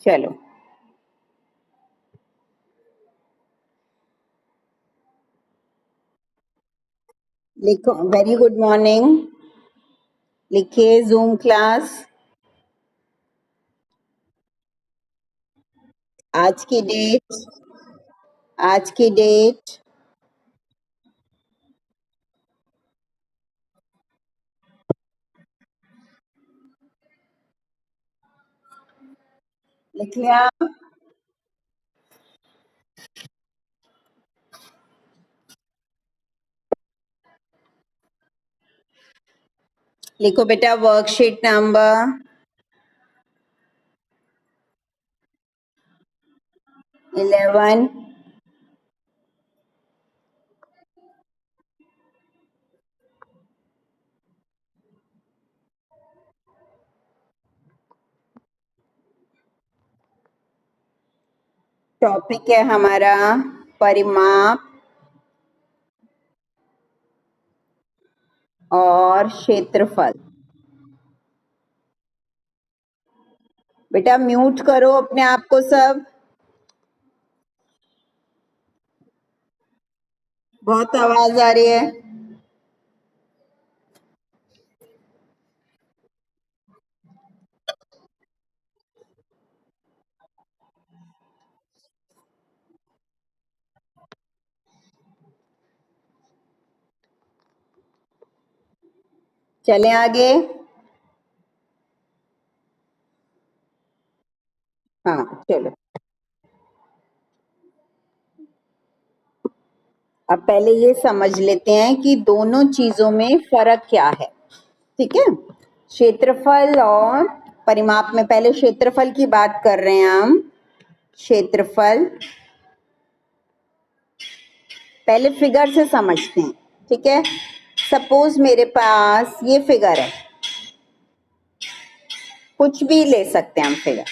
चलो लिखो। Very good morning. लिखिए जूम क्लास। आज की डेट। आज की डेट। लिख लिया। लिखो बेटा वर्कशीट नंबर 11। टॉपिक है हमारा परिमाप और क्षेत्रफल। बेटा म्यूट करो अपने आप को सब। बहुत आवाज आ रही है। चले आगे। हाँ चलो। अब पहले ये समझ लेते हैं कि दोनों चीजों में फर्क क्या है। ठीक है। क्षेत्रफल और परिमाप में पहले क्षेत्रफल की बात कर रहे हैं हम। क्षेत्रफल पहले फिगर से समझते हैं। ठीक है। सपोज मेरे पास ये फिगर है, कुछ भी ले सकते हैं हम फिगर।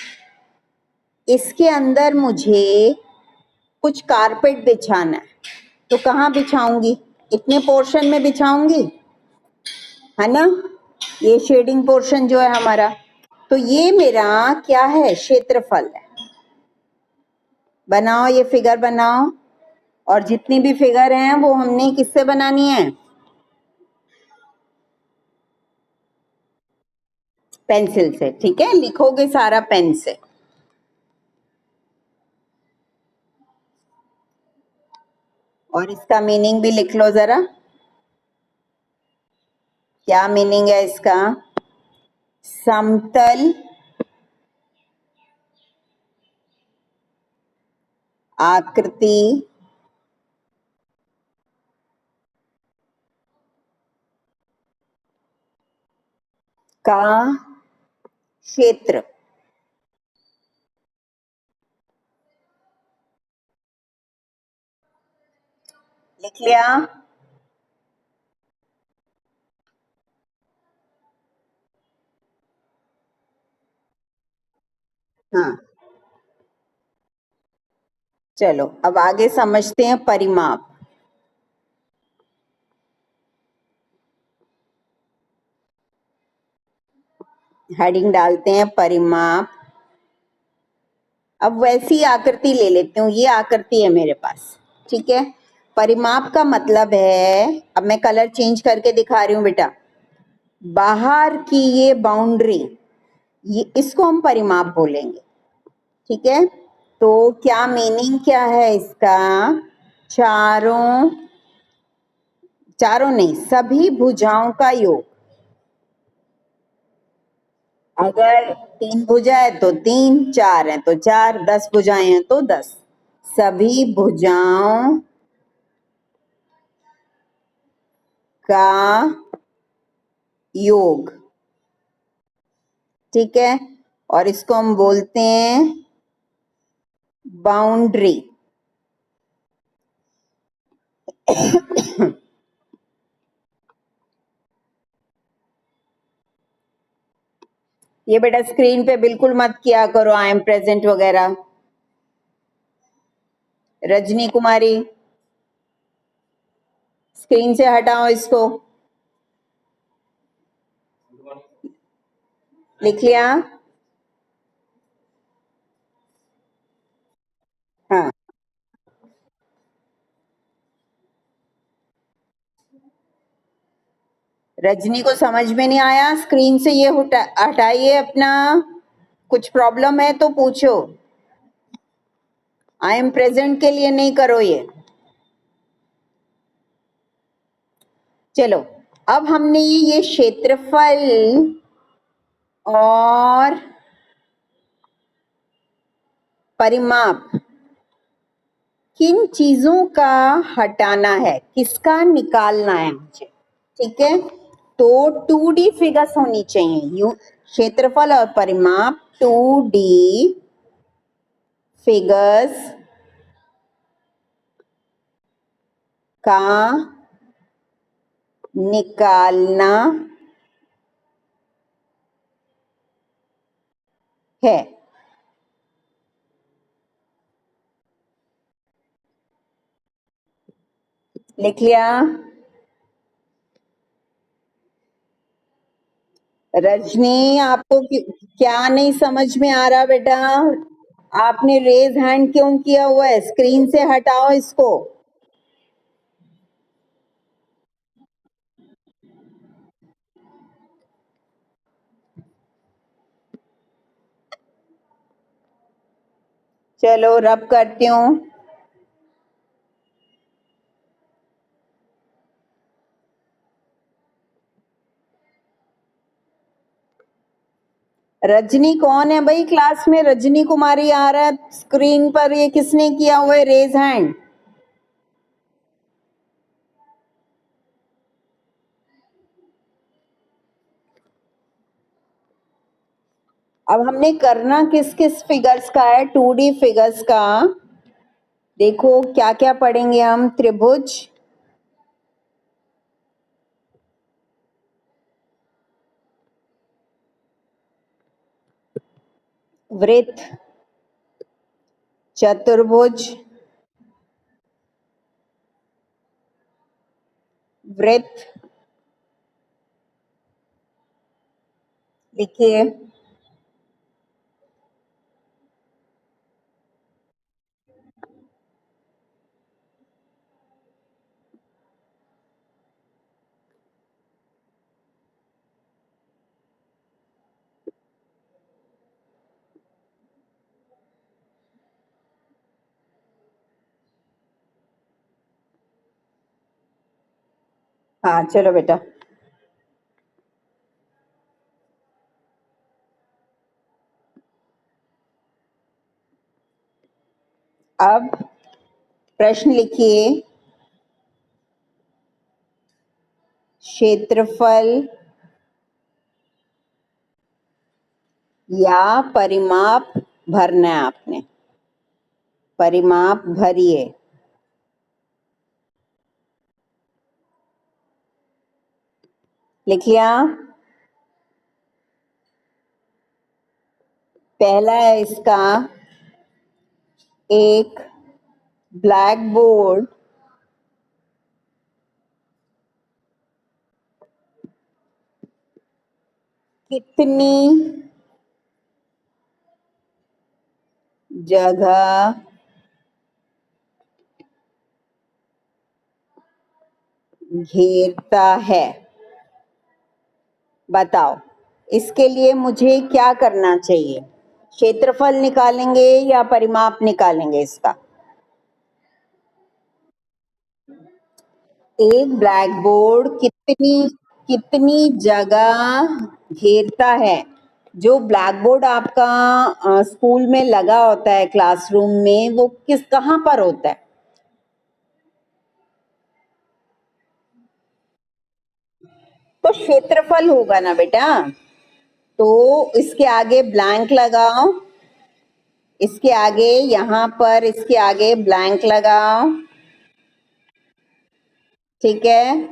इसके अंदर मुझे कुछ कारपेट बिछाना है, तो कहाँ बिछाऊंगी? इतने पोर्शन में बिछाऊंगी, है ना? ये शेडिंग पोर्शन जो है हमारा, तो ये मेरा क्या है? क्षेत्रफल है। बनाओ ये फिगर बनाओ। और जितनी भी फिगर हैं वो हमने किससे बनानी है? पेंसिल से। ठीक है, लिखोगे सारा पेन से। और इसका मीनिंग भी लिख लो जरा। क्या मीनिंग है इसका? समतल आकृति का क्षेत्र। लिख लिया? हाँ चलो अब आगे समझते हैं परिमाप। हेडिंग डालते हैं परिमाप। अब वैसी आकृति ले लेती हूँ, ये आकृति है मेरे पास। ठीक है। परिमाप का मतलब है, अब मैं कलर चेंज करके दिखा रही हूँ बेटा। बाहर की ये बाउंड्री, ये इसको हम परिमाप बोलेंगे। ठीक है। तो क्या मीनिंग क्या है इसका? चारों, चारों नहीं, सभी भुजाओं का योग। अगर 3 भुजा है तो 3, 4 है तो 4, 10 भुजाएं हैं तो 10। सभी भुजाओं का योग। ठीक है। और इसको हम बोलते हैं बाउंड्री। ये बेटा स्क्रीन पे बिल्कुल मत किया करो आई एम प्रेजेंट वगैरह। रजनी कुमारी, स्क्रीन से हटाओ इसको। लिख लिया? रजनी को समझ में नहीं आया? स्क्रीन से ये हटाइए अपना। कुछ प्रॉब्लम है तो पूछो। आई एम प्रेजेंट के लिए नहीं करो ये। चलो, अब हमने ये क्षेत्रफल और परिमाप किन चीजों का हटाना है, किसका निकालना है मुझे, ठीक है? तो 2D फिगर्स होनी चाहिए। यू क्षेत्रफल और परिमाप 2D फिगर्स का निकालना है। लिख लिया? रजनी, आपको क्या नहीं समझ में आ रहा बेटा? आपने रेज हैंड क्यों किया हुआ है? स्क्रीन से हटाओ इसको। चलो रब करती हूँ। रजनी कौन है भाई? क्लास में रजनी कुमारी आ रहा है स्क्रीन पर, ये किसने किया हुआ है रेज हैंड? अब हमने करना किस किस फिगर्स का है? 2D फिगर्स का। देखो क्या क्या पढ़ेंगे हम। त्रिभुज, वृत्त, चतुर्भुज, वृत्त, लिखिए, हाँ चलो बेटा। अब प्रश्न लिखिए। क्षेत्रफल या परिमाप भरना है आपने। परिमाप भरिए। लिख लिया? पहला है इसका, एक ब्लैक बोर्ड कितनी जगह घेरता है? बताओ, इसके लिए मुझे क्या करना चाहिए? क्षेत्रफल निकालेंगे या परिमाप निकालेंगे इसका? एक ब्लैक बोर्ड कितनी कितनी जगह घेरता है? जो ब्लैक बोर्ड आपका स्कूल में लगा होता है क्लासरूम में, वो कहाँ पर होता है? तो क्षेत्रफल होगा ना बेटा। तो इसके आगे ब्लैंक लगाओ, इसके आगे, यहाँ पर इसके आगे ब्लैंक लगाओ, ठीक है?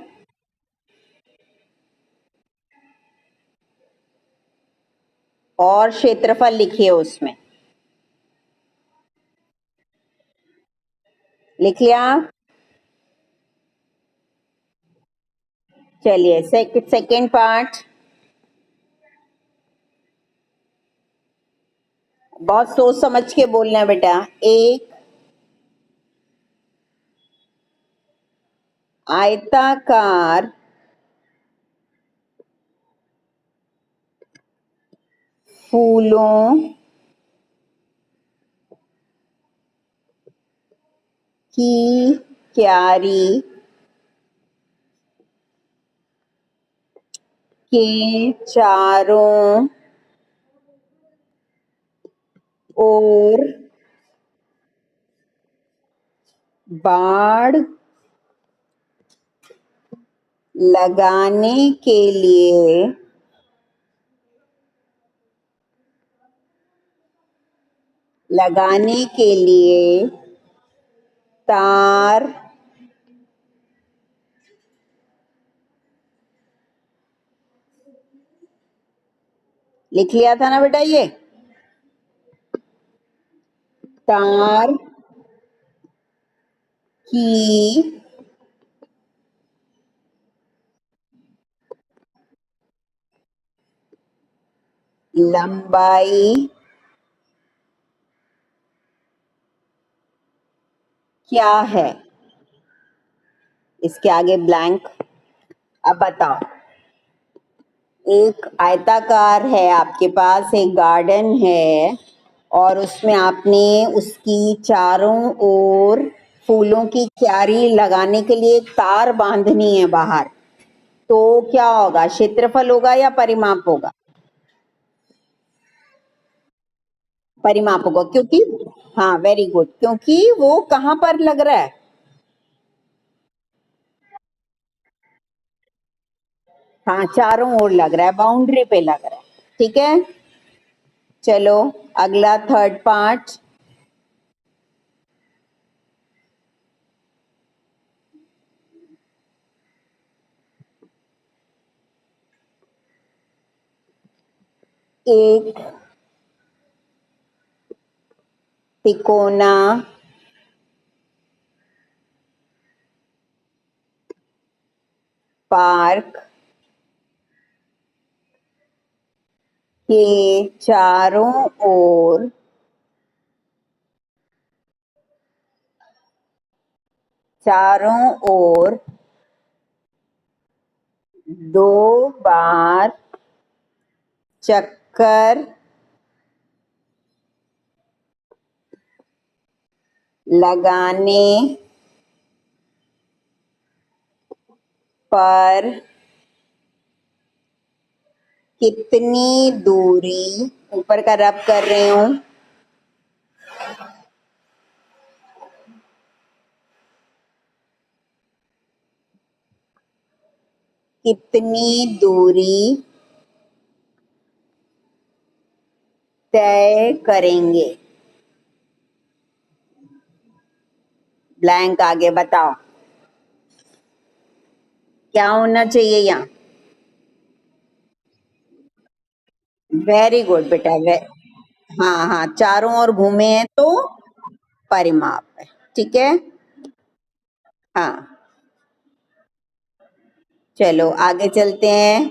और क्षेत्रफल लिखिए उसमें। लिख लिया? चलिए सेकंड पार्ट। बहुत सोच समझ के बोलना है बेटा। एक आयताकार फूलों की क्यारी के चारों ओर बाड़ लगाने के लिए तार लिख लिया था ना बेटा, ये तार की लंबाई क्या है? इसके आगे ब्लैंक। अब बताओ, एक आयताकार है आपके पास, एक गार्डन है और उसमें आपने उसकी चारों ओर फूलों की क्यारी लगाने के लिए एक तार बांधनी है बाहर, तो क्या होगा? क्षेत्रफल होगा या परिमाप होगा? परिमाप होगा, क्योंकि हाँ वेरी गुड, क्योंकि वो कहाँ पर लग रहा है? हाँ, चारों ओर लग रहा है, बाउंड्री पे लग रहा है। ठीक है, चलो अगला थर्ड पार्ट। एक तिकोना पार्क के चारों ओर दो बार चक्कर लगाने पर कितनी दूरी, ऊपर का रब कर रही हूं, कितनी दूरी तय करेंगे? ब्लैंक आगे बताओ क्या होना चाहिए यहाँ? वेरी गुड बेटा, हाँ हाँ, चारों ओर घूमे हैं तो परिमाप है। ठीक है, हाँ चलो आगे चलते हैं।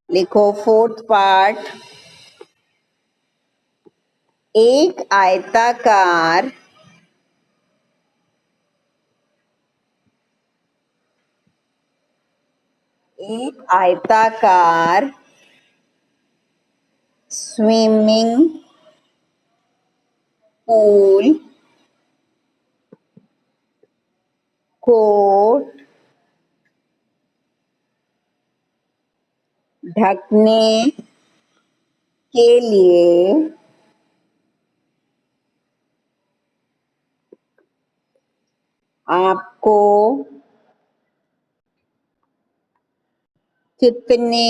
लिखो फोर्थ पार्ट। एक आयताकार एक आयताकार स्विमिंग पूल को ढकने के लिए आपको कितने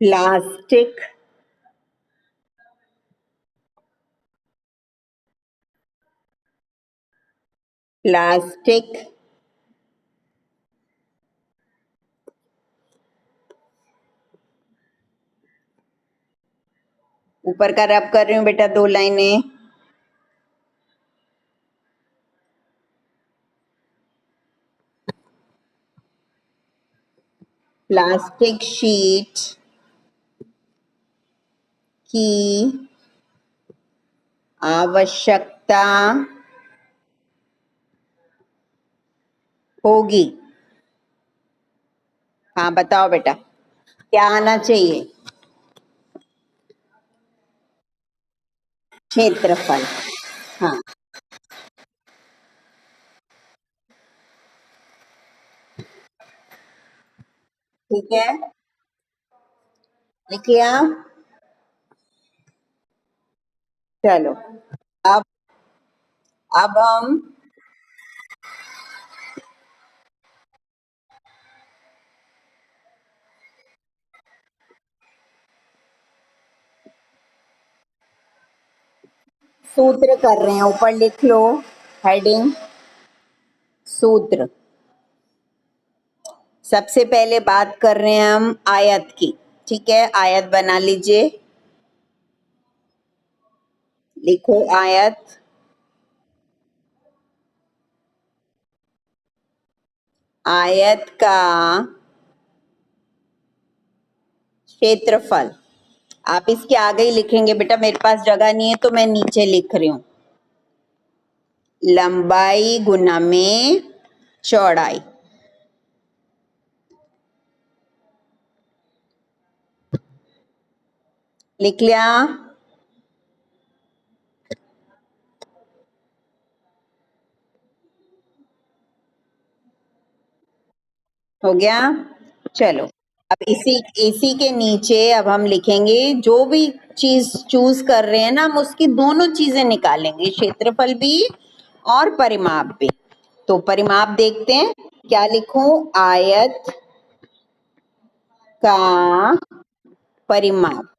प्लास्टिक प्लास्टिक ऊपर का रब कर रही हूँ बेटा, दो लाइनें। प्लास्टिक शीट की आवश्यकता होगी। हाँ बताओ बेटा, क्या आना चाहिए? क्षेत्रफल। हाँ ठीक है, लिख लिया। चलो, अब हम सूत्र कर रहे हैं। ऊपर लिख लो हेडिंग सूत्र। सबसे पहले बात कर रहे हैं हम आयत की। ठीक है, आयत बना लीजिए। लिखो आयत। आयत का क्षेत्रफल। आप इसके आगे ही लिखेंगे बेटा, मेरे पास जगह नहीं है तो मैं नीचे लिख रही हूं। लंबाई गुना में चौड़ाई। लिख लिया। हो गया। चलो, अब इसी इसी के नीचे अब हम लिखेंगे, जो भी चीज चूज कर रहे हैं ना, हम उसकी दोनों चीजें निकालेंगे, क्षेत्रफल भी और परिमाप भी। तो परिमाप देखते हैं, क्या लिखूं? आयत का परिमाप।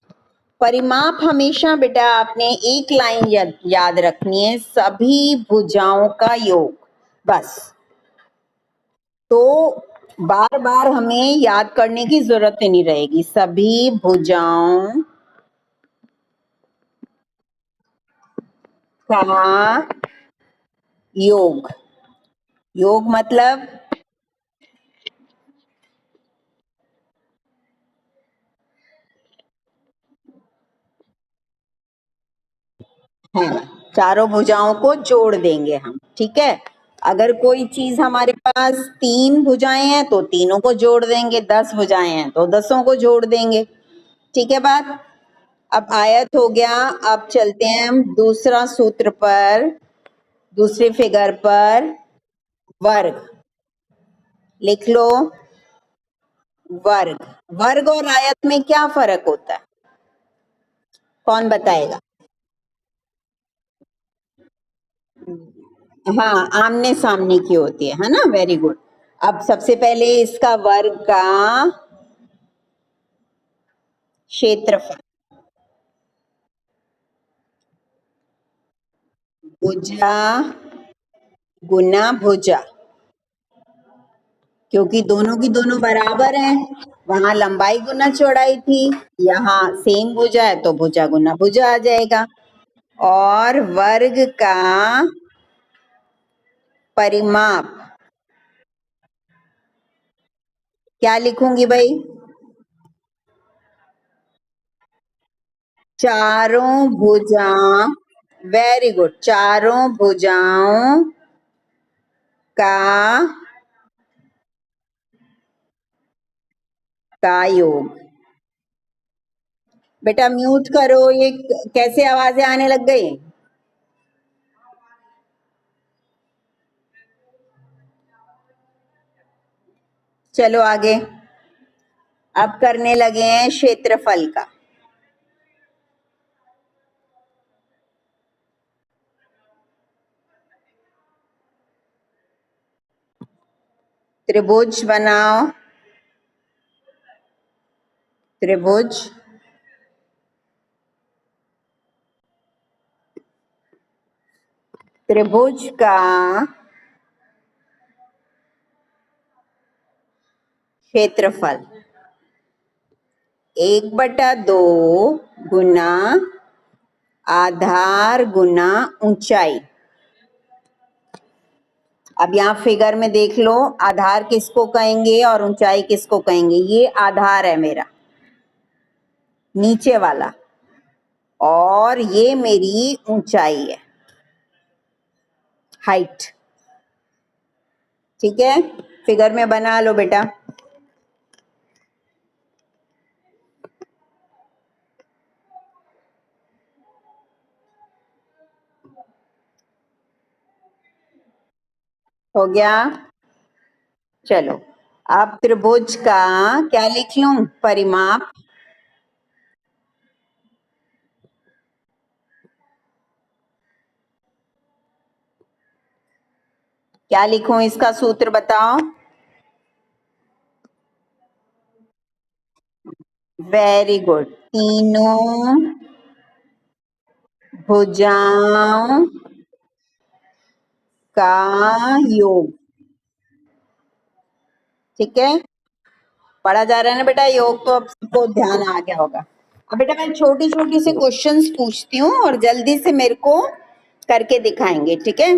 परिमाप हमेशा बेटा आपने एक लाइन याद रखनी है, सभी भुजाओं का योग, बस। तो बार बार हमें याद करने की जरूरत ही नहीं रहेगी। सभी भुजाओं का योग। योग मतलब है, चारों भुजाओं को जोड़ देंगे हम। ठीक है, अगर कोई चीज हमारे पास 3 भुजाएं हैं तो तीनों को जोड़ देंगे, 10 भुजाएं हैं तो 10ओं को जोड़ देंगे। ठीक है बात। अब आयत हो गया। अब चलते हैं हम दूसरा सूत्र पर, दूसरे फिगर पर। वर्ग। लिख लो वर्ग। वर्ग और आयत में क्या फर्क होता है? कौन बताएगा? हाँ, आमने सामने की होती है ना। Very good. अब सबसे पहले इसका वर्ग का क्षेत्रफल। भुजा गुना भुजा, क्योंकि दोनों की दोनों बराबर हैं। वहां लंबाई गुना चौड़ाई थी, यहाँ सेम भुजा है तो भुजा गुना भुजा आ जाएगा। और वर्ग का परिमाप क्या लिखूंगी भाई? चारों भुजा, वेरी गुड, चारों भुजाओं का योग। बेटा म्यूट करो, ये कैसे आवाजें आने लग गई? चलो आगे। अब करने लगे हैं क्षेत्रफल का। त्रिभुज बनाओ। त्रिभुज। त्रिभुज का क्षेत्रफल 1/2 गुना आधार गुना ऊंचाई। अब यहाँ फिगर में देख लो, आधार किसको कहेंगे और ऊंचाई किसको कहेंगे? ये आधार है मेरा, नीचे वाला, और ये मेरी ऊंचाई है। हाइट। ठीक है, फिगर में बना लो बेटा। हो गया? चलो, अब त्रिभुज का क्या लिख लूं? परिमाप। क्या लिखूं इसका सूत्र बताओ? Very good. तीनों भुजाओं का योग। ठीक है, पढ़ा जा रहा है ना बेटा योग, तो अब सबको ध्यान आ गया होगा। अब बेटा मैं छोटी छोटी से क्वेश्चंस पूछती हूँ और जल्दी से मेरे को करके दिखाएंगे। ठीक है,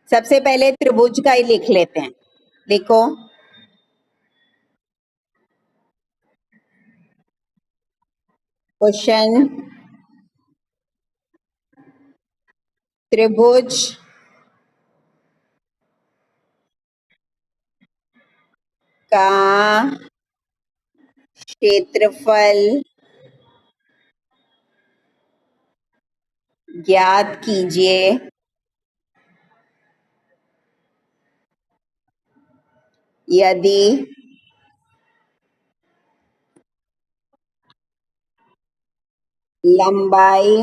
सबसे पहले त्रिभुज का ही लिख लेते हैं। लिखो। क्वेश्चन, त्रिभुज का क्षेत्रफल ज्ञात कीजिए यदि लंबाई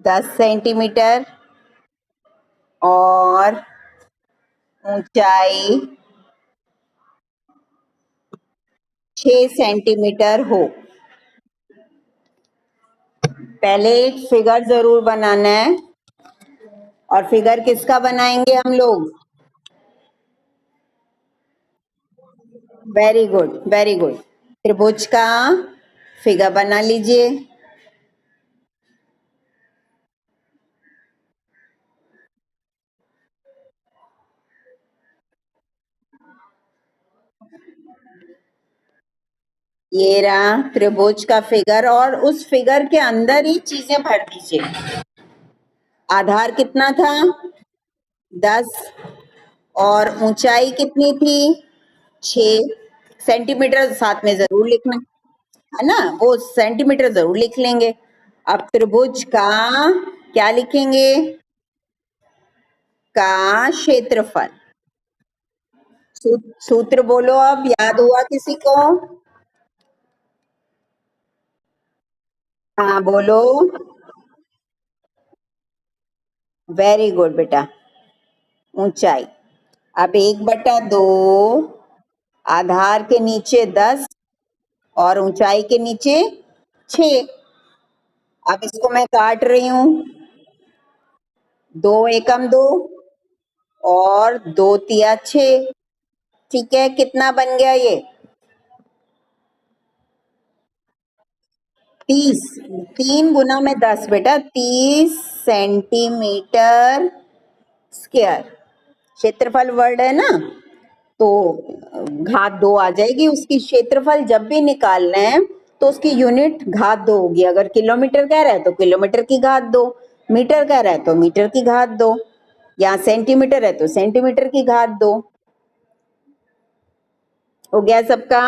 10 सेंटीमीटर और ऊंचाई 6 सेंटीमीटर हो। पहले एक फिगर जरूर बनाना है। और फिगर किसका बनाएंगे हम लोग? Very good, very good. त्रिभुज का फिगर बना लीजिए। ये रहा त्रिभुज का फिगर, और उस फिगर के अंदर ही चीजें भर दीजिए। आधार कितना था? 10। और ऊंचाई कितनी थी? 6 सेंटीमीटर। साथ में जरूर लिखना है ना, वो सेंटीमीटर जरूर लिख लेंगे। अब त्रिभुज का क्या लिखेंगे? का क्षेत्रफल। सूत्र बोलो, अब याद हुआ किसी को? हाँ बोलो। वेरी गुड बेटा। ऊंचाई, अब 1/2, आधार के नीचे 10 और ऊंचाई के नीचे 6। अब इसको मैं काट रही हूं। 2 एकम 2 और 2 तिया 6। ठीक है, कितना बन गया ये? 30। 3 × 10 बेटा, 30 सेंटीमीटर स्क्वायर। क्षेत्रफल वर्ड है ना, तो घात 2 आ जाएगी उसकी। क्षेत्रफल जब भी निकालना है तो उसकी यूनिट घात 2 होगी। अगर किलोमीटर कह रहा है तो किलोमीटर की घात 2, मीटर कह रहा है तो मीटर की घात 2, या सेंटीमीटर है तो सेंटीमीटर की घात 2। हो गया सबका?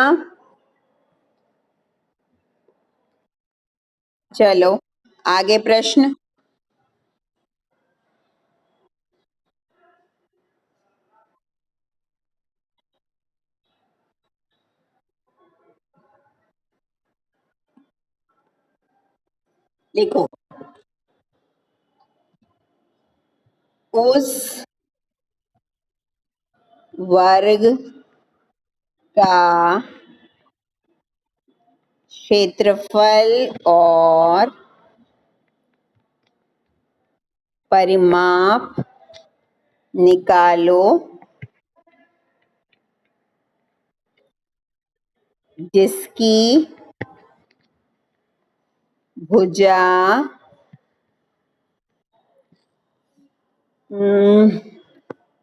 चलो आगे प्रश्न। लिखो। उस वर्ग का क्षेत्रफल और परिमाप निकालो जिसकी भुजा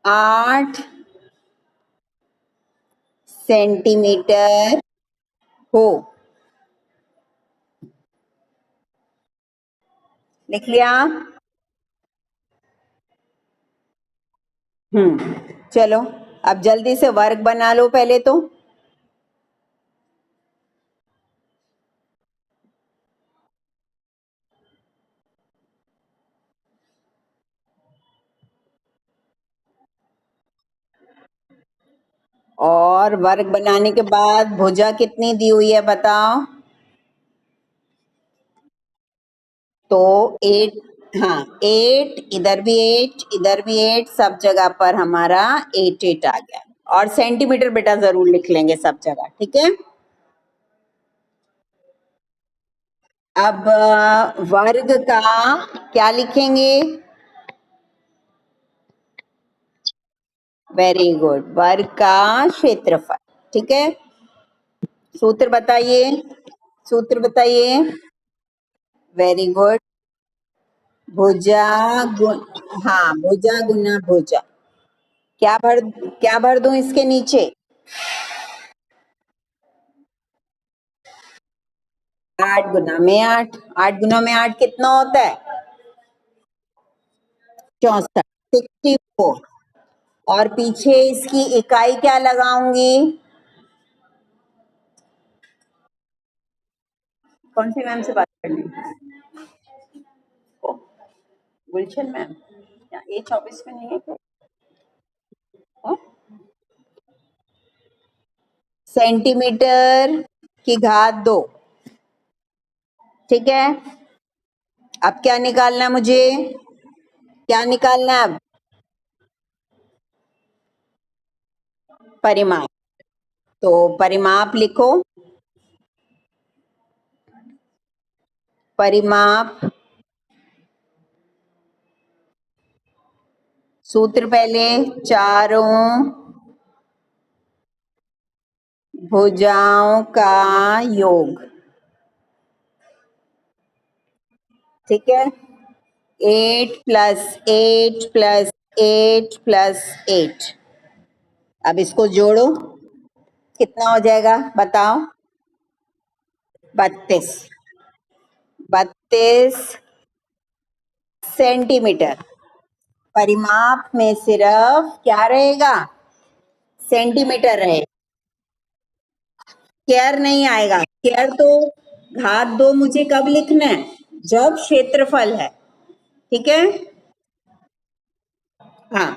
8 सेंटीमीटर हो। लिख लिया? चलो, अब जल्दी से वर्क बना लो पहले तो। और वर्क बनाने के बाद भुजा कितनी दी हुई है बताओ? तो 8, हाँ 8, इधर भी 8, इधर भी 8, सब जगह पर हमारा 8 आ गया। और सेंटीमीटर बेटा जरूर लिख लेंगे सब जगह, ठीक है? अब वर्ग का क्या लिखेंगे? वेरी गुड, वर्ग का क्षेत्रफल। ठीक है, सूत्र बताइए, सूत्र बताइए। वेरी गुड, भुजा गुण, हाँ भुजा गुना भुजा। क्या भर दूं इसके नीचे? 8 गुना में 8, 8 गुना में 8 कितना होता है? 64, 64। और पीछे इसकी इकाई क्या लगाऊंगी? कौन सी मैम से बात करनी है? ओ, गुलशन मैम, A24 में नहीं है क्या? हाँ? सेंटीमीटर की घात 2। ठीक है, अब क्या निकालना है मुझे? क्या निकालना है अब? परिमाप। तो परिमाप लिखो, परिमाप। सूत्र पहले, चारों भुजाओं का योग। ठीक है, 8 + 8 + 8 + 8। अब इसको जोड़ो, कितना हो जाएगा बताओ? 32, 32 सेंटीमीटर। परिमाप में सिर्फ क्या रहेगा? सेंटीमीटर रहे, स्क्वायर नहीं आएगा। स्क्वायर तो घात 2 मुझे कब लिखना है? जब क्षेत्रफल है। ठीक है, हाँ।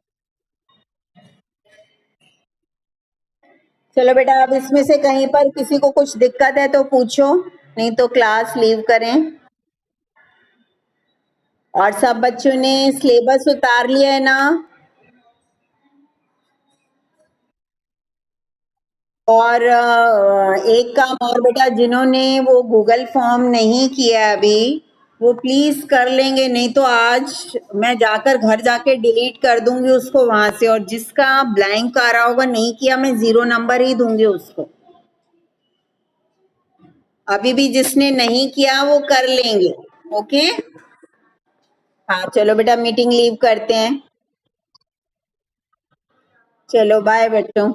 चलो बेटा, अब इसमें से कहीं पर किसी को कुछ दिक्कत है तो पूछो, नहीं तो क्लास लीव करें। और सब बच्चों ने सिलेबस उतार लिया है ना? और एक काम और बेटा, जिन्होंने वो गूगल फॉर्म नहीं किया अभी, वो प्लीज कर लेंगे, नहीं तो आज मैं जाकर घर जाके डिलीट कर दूंगी उसको वहां से। और जिसका ब्लैंक आ रहा होगा नहीं किया, मैं 0 नंबर ही दूंगी उसको। अभी भी जिसने नहीं किया वो कर लेंगे। ओके, हाँ चलो बेटा, मीटिंग लीव करते हैं। चलो बाय बच्चों।